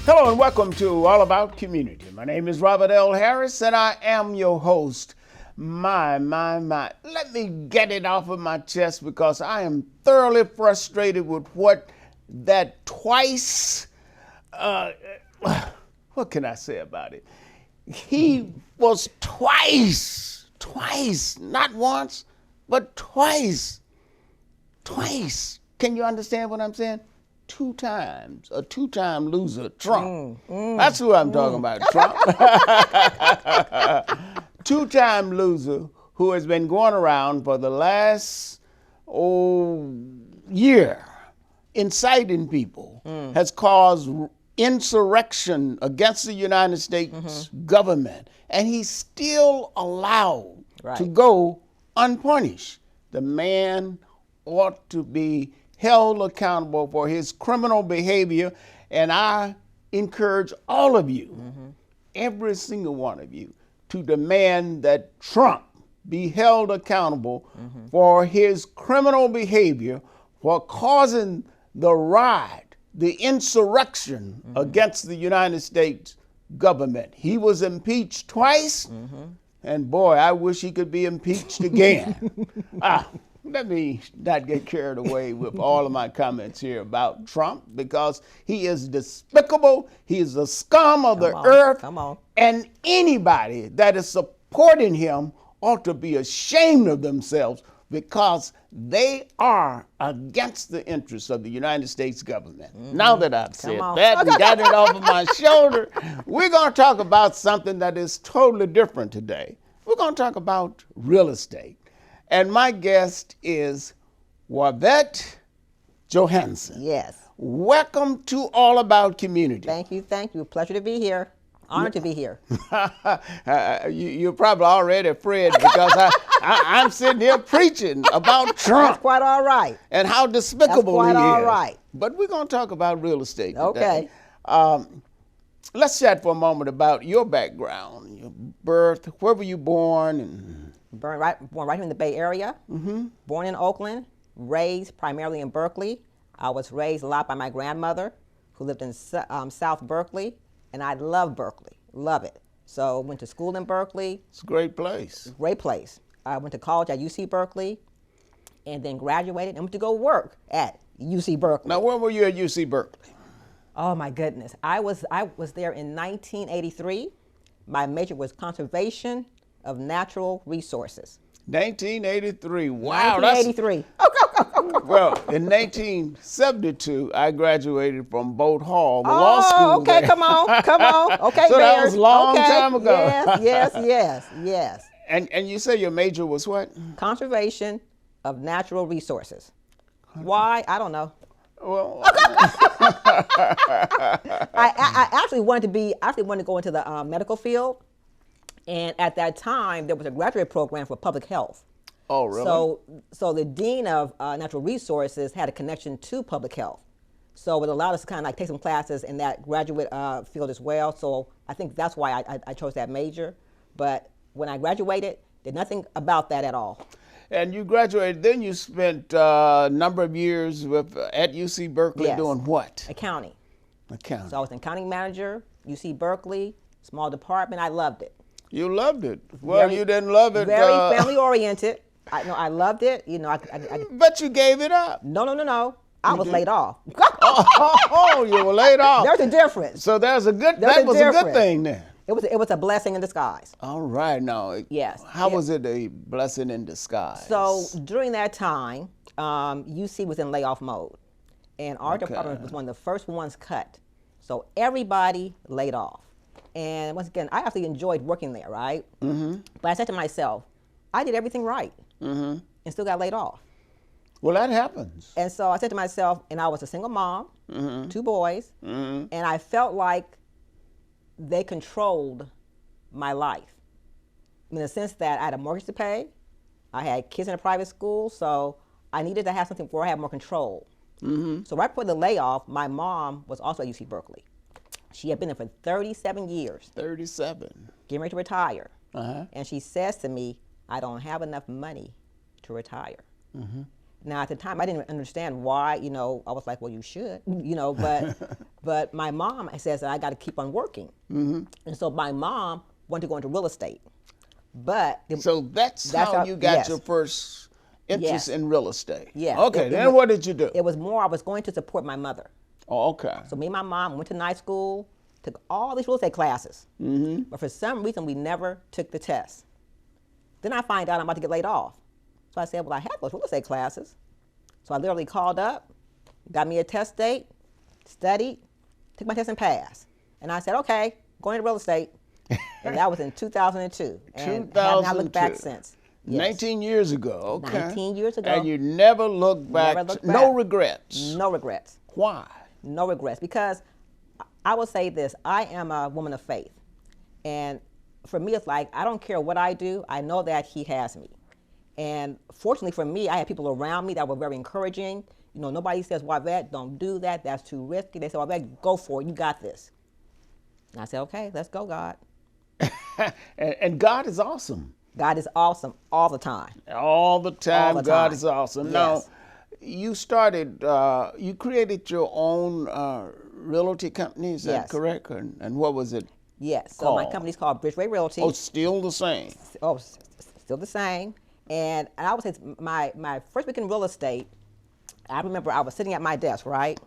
Hello and welcome to All About Community. My name is Robert L. Harris and I am your host. My. Let me get it off of my chest because I am thoroughly frustrated with what that twice, what can I say about it? He was twice, not once, but twice. Can you understand what I'm saying? Two times, a two-time loser, Trump. That's who I'm talking about, Trump. Two-time loser who has been going around for the last year, inciting people, has caused insurrection against the United States government, and he's still allowed to go unpunished. The man ought to be held accountable for his criminal behavior, and I encourage all of you, every single one of you, to demand that Trump be held accountable for his criminal behavior for causing the riot, the insurrection against the United States government. He was impeached twice, and boy, I wish he could be impeached again. Let me not get carried away with all of my comments here about Trump because he is despicable. He is the scum of the earth. And anybody that is supporting him ought to be ashamed of themselves because they are against the interests of the United States government. Now that I've said that and got it off of my shoulder, we're going to talk about something that is totally different today. We're going to talk about real estate. And my guest is Juavette Johansen. Yes. Welcome to All About Community. Thank you. Pleasure to be here. Honored to be here. You're probably already afraid because I'm sitting here preaching about Trump. That's quite all right. And how despicable he is. That's quite all right. But we're going to talk about real estate today. Okay. Let's chat for a moment about your background, your birth, where were you born? And born right here in the Bay Area. Born in Oakland, raised primarily in Berkeley. I was raised a lot by my grandmother, who lived in South Berkeley, and I love Berkeley, love it. So went to school in Berkeley. It's a great place. Great place. I went to college at UC Berkeley, and then graduated and went to go work at UC Berkeley. Now, where were you at UC Berkeley? Oh my goodness, I was there in 1983. My major was conservation of natural resources. 1983. Wow. 1983. Well, in 1972, I graduated from Boat Hall, the law school. Okay, there. come on. Okay, so that was a long time ago. Yes. And you say your major was what? Conservation of natural resources. Why? I don't know. Well, I actually wanted to go into the medical field. And at that time, there was a graduate program for public health. Oh, really? So the dean of natural resources had a connection to public health. So it allowed us to kind of like take some classes in that graduate field as well. So I think that's why I chose that major. But when I graduated, did nothing about that at all. And you graduated, then you spent a number of years at UC Berkeley doing what? Accounting. Accounting. So I was an accounting manager, UC Berkeley, small department. I loved it. You loved it. Well, you didn't love it. Very family oriented. I loved it. You know, But you gave it up. No. I was laid off. You were laid off. There's a difference. So that was a good thing then. It was a blessing in disguise. All right, now. Yes. How was it a blessing in disguise? So during that time, UC was in layoff mode, and our department was one of the first ones cut. So everybody laid off. And once again, I actually enjoyed working there, right? But I said to myself, I did everything right and still got laid off. Well, that happens. And so I said to myself, and I was a single mom, 2 boys, and I felt like they controlled my life in the sense that I had a mortgage to pay, I had kids in a private school, so I needed to have something where I had more control. So right before the layoff, my mom was also at UC Berkeley. She had been there for 37 years. 37. Getting ready to retire. And she says to me, I don't have enough money to retire. Now at the time I didn't understand why, you know, I was like, well, you should, you know, but my mom says that I got to keep on working. And so my mom wanted to go into real estate. But so that's how you got your first interest in real estate. Yeah. Okay, then what did you do? It was more I was going to support my mother. Oh, okay. So me and my mom went to night school, took all these real estate classes. But for some reason, we never took the test. Then I find out I'm about to get laid off. So I said, well, I have those real estate classes. So I literally called up, got me a test date, studied, took my test and passed. And I said, okay, going into real estate. And that was in 2002. And have not looked back since. Yes. 19 years ago, okay. 19 years ago. And you never looked back. No regrets. No regrets. Why? No regrets. Because I will say this, I am a woman of faith. And for me, it's like, I don't care what I do, I know that he has me. And fortunately for me, I had people around me that were very encouraging. You know, nobody says, Juavette, don't do that, that's too risky. They said, Juavette, go for it, you got this. And I said, okay, let's go, God. And God is awesome. God is awesome all the time. All the time, God is awesome. Yes. Now, you started, you created your own realty company, is that correct? And what was it? Yes, so my company's called Bridgeway Realty. Oh, still the same? Oh, still the same. And I would say my first week in real estate, I remember I was sitting at my desk, right?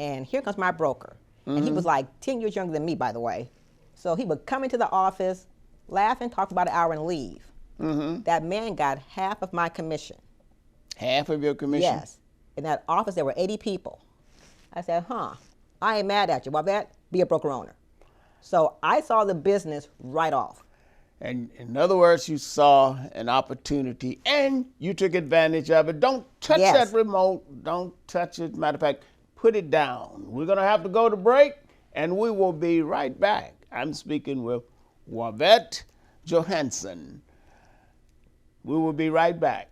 And here comes my broker. And he was like 10 years younger than me, by the way. So he would come into the office, laugh and talk for about an hour and leave. That man got half of my commission. Half of your commission? Yes. In that office, there were 80 people. I said, I ain't mad at you. Juavette, be a broker owner. So I saw the business right off. And in other words, you saw an opportunity and you took advantage of it. Don't touch that remote. Don't touch it. Matter of fact, put it down. We're going to have to go to break and we will be right back. I'm speaking with Juavette Johansen. We will be right back.